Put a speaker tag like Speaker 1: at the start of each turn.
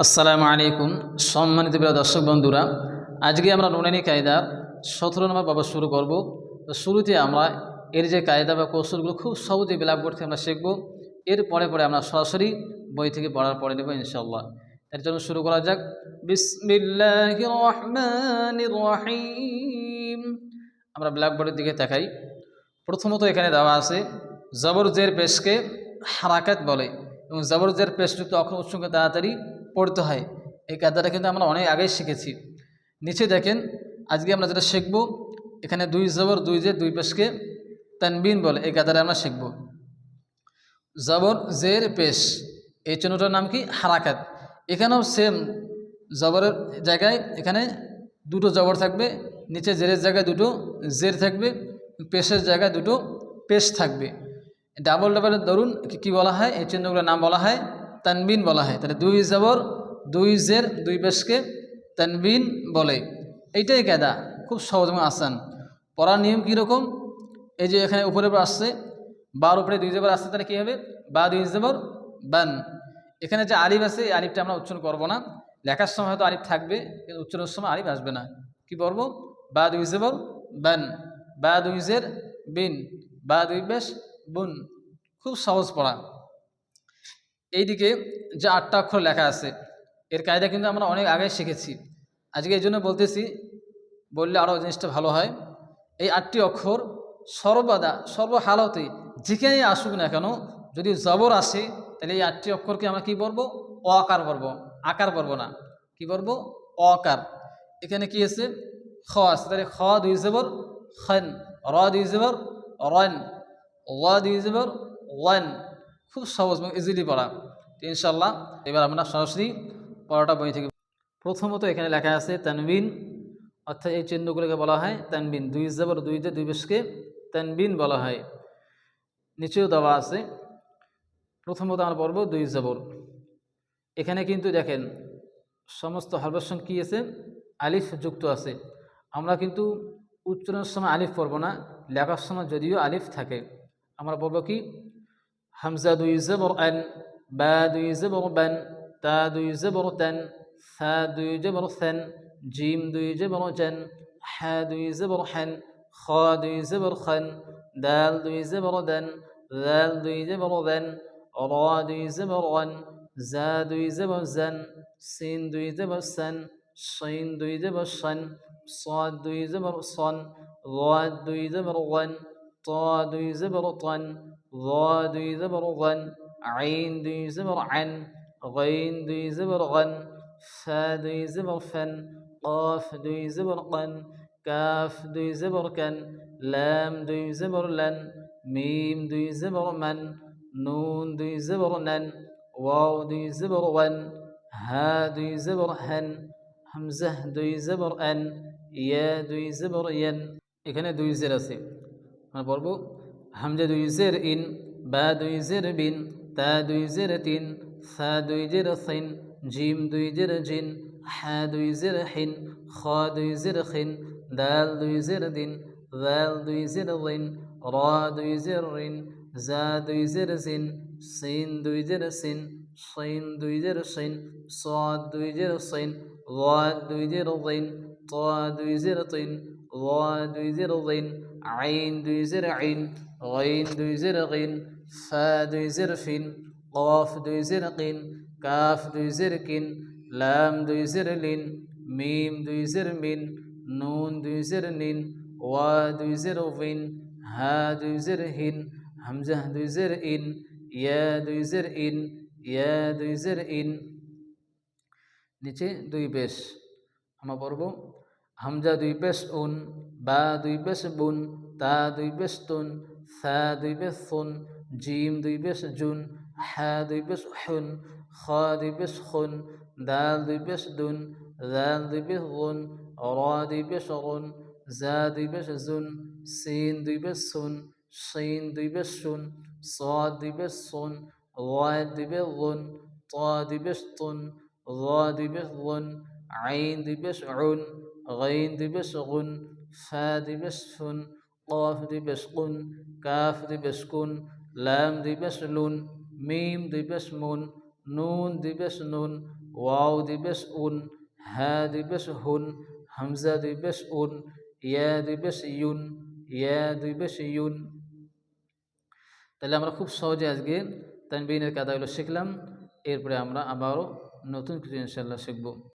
Speaker 1: আসসালামু আলাইকুম। সম্মানিত প্রিয় দর্শক বন্ধুরা, আজকে আমরা নুনানি কায়দার 17 নম্বর পর্ব শুরু করব। তো শুরুতে আমরা এর যে কায়দা বা কৌশলগুলো খুব সহজে ব্ল্যাকবোর্ড থেকে আমরা শিখব। এর পরে আমরা সরাসরি বই থেকে পড়ার পড়ে নেব ইনশাআল্লাহ। এর জন্য শুরু করা যাক। বিসমিল্লাহির রহমানির রহিম। আমরা ব্ল্যাকবোর্ডের দিকে তাকাই। প্রথমত এখানে দেওয়া আছে জবর জের পেশকে হারাকাত বলে এবং জবর জের পেশযুক্ত অক্ষর উচ্চারণকে তাড়াতাড়ি পড়তে হয়। এই কায়দাটা কিন্তু আমরা অনেক আগেই শিখেছি। নিচে দেখেন, আজকে আমরা যেটা শিখব, এখানে দুই জবর দুই জের দুই পেশকে তানবিন বলে। এই কায়দাটা আমরা শিখব। জবর জের পেশ, এই চিহ্নটার নাম কি? হারাকাত। এখানেও সেম, জবরের জায়গায় এখানে দুটো জবর থাকবে, নিচে জেরের জায়গায় দুটো জের থাকবে, পেশের জায়গায় দুটো পেশ থাকবে। ডাবল ডাবলের দরুন কি বলা হয়? এই চিহ্নগুলোর নাম বলা হয় তানবিন বলা হয়। তাহলে দুই জবর দুই জের দুই পেশকে তানবিন বলে। এইটাই কায়দা, খুব সহজ এবং আসান। পড়ার নিয়ম কীরকম? এই যে এখানে উপরে আসছে, বার উপরে দুই জবর আসছে, তাহলে কী হবে? বা দুই জবর বান। এখানে যে আলিফ আছে, এই আলিফটা আমরা উচ্চারণ করবো না। লেখার সময় হয়তো আলিফ থাকবে, কিন্তু উচ্চারণের সময় আলিফ আসবে না। কি পড়বো? বা দুই জবর বান, বা দুই জের বিন, বা দুই পেশ বুন। খুব সহজ পড়া। এইদিকে যে 8টা অক্ষর লেখা আছে, এর কায়দা কিন্তু আমরা অনেক আগে শিখেছি। আজকে এই জন্য বলতেছি, বললে আরও জিনিসটা ভালো হয়। এই 8টি অক্ষর সর্বদা সর্বহালতে যেখানেই আসুক না কেন, যদি জবর আসে, তাহলে এই 8টি অক্ষরকে আমরা কী বলবো? অকার বলবো, আকার বলবো না। কি বলবো? অকার। এখানে কি আছে? খ আছে, তাহলে খ দুই জবর খন, র দুই জবর রন, ওয়া দুই জবর ওয়ান। খুব সহজ এবং ইজিলি পড়া। ইনশাল্লাহ এবার আমরা সরাসরি পড়াটা বই থেকে। প্রথমত এখানে লেখা আছে তানবিন, অর্থাৎ এই চিহ্নগুলোকে বলা হয় তানবিন। দুই জবর দুই জের দুই পেশকে তানবিন বলা হয়। নিচেও দেওয়া আছে। প্রথমত আমরা পড়ব দুই জবর। এখানে কিন্তু দেখেন সমস্ত হরফের সঙ্গে কী আছে? আলিফ যুক্ত আছে। আমরা কিন্তু উচ্চারণের সময় আলিফ পড়ব না, লেখার সময় যদিও আলিফ থাকে। আমরা পড়ব কি? হামজা দুই জবর আন, বা দুই জবর বান, তা দুই জবর তান, সা দুই জবর সান, জিম দুই জবর জান, হা দুই জবর হান, খ দুই জবর খান, দাল দুই জবর দান, জাল দুই জবর দান, র দুই জবর রান, জা দুই জবর জান, সিন দুই জবর সান, শিন দুই জবর শান, صاد দুই জবর সন, ضاد দুই জবর ওয়ান, طا দুই জবর طن، ظا দুই জবর ظن، عين দুই জবর عن، غين দুই জবর غن، فا দুই জবর فن، قاف দুই জবর قن، কাফ দুই জবর كن، লাম দুই জবর لن، মিম দুই জবর من، নুন দুই জবর نن، ওয়াও দুই জবর ওয়ান, হা দুই জবর هن, হামজা দুই জবর আন, ইয়া দুই জবর ইয়ান। এখানে দুই জের আছে, আমরা পড়ব হামজা দুই জের ইন, বা দুই জের বিন, তা দুই জের তিন, সা দুই জের সিন, জিম দুই জের জিন, হা দুই জের হিন, খ দুই জের খিন, দাল দুই জের দিন, জাল দুই জের দিন, র দুই জের রিন, জা দুই জের জিন, সিন দুই জের সিন, শিন দুই জের শিন, صاد দুই জের সিন, ضاد দুই জের দিন, طا দুই জের তিন, ظا দুই জের দিন, عين দুই জের আইন, غين দুই জের গিন, ফা দুই জের ফিন, قاف দুই জের কিন, কাফ দুই জের কিন, লাম দুই জের লিন, মিম দুই জের মিন, নুন দুই জের নিন, ওয়া দুই জের উইন, হা দুই জের হিন, হামজা দুই জের ইন, ইয়া দুই জের ইন, ইয়া দুই জের ইন। নিচে দুই পেশ, আমরা পড়ব হামজা দুই পেশ উন, বা দুই পেশ বুন, তা দুই পেশ তুন, সা দুই পেশ সুন, জিম দুই পেশ জুন, হা দুই পেশ হুন, খ দুই পেশ খুন, দাল দুই পেশ দুন, জাল দুই পেশ গুন, র দুই পেশ গুন, জা দুই পেশ জুন, সিন দুই পেশ সুন, শিন দুই পেশ শুন, صاد দুই পেশ সুন, ওয়াদ দুই পেশ গুন, طا দুই পেশ তুন, ظا দুই পেশ গুন, عين দুই পেশ উন, غين দুই পেশ গুন, ফা দুই পেশ ফুন, قاف দুই পেশ কুন, কাফ দুই পেশ কুন, লাম দুই পেশ লুন, মিম দুই পেশ মুন, নুন দিবেশ নুন, ওয়াও দিবেশ উন, হ্যাঁ দিবেশ হুন, হামজা দিবেশ উন, ইয়া দিবেশ ইউন, ইয়া দিবেশ ইউন। তাহলে আমরা খুব সহজে আজকে তানবিনের কায়দাগুলো শিখলাম। এরপরে আমরা আবারও নতুন কিছু ইনশাআল্লাহ শিখব।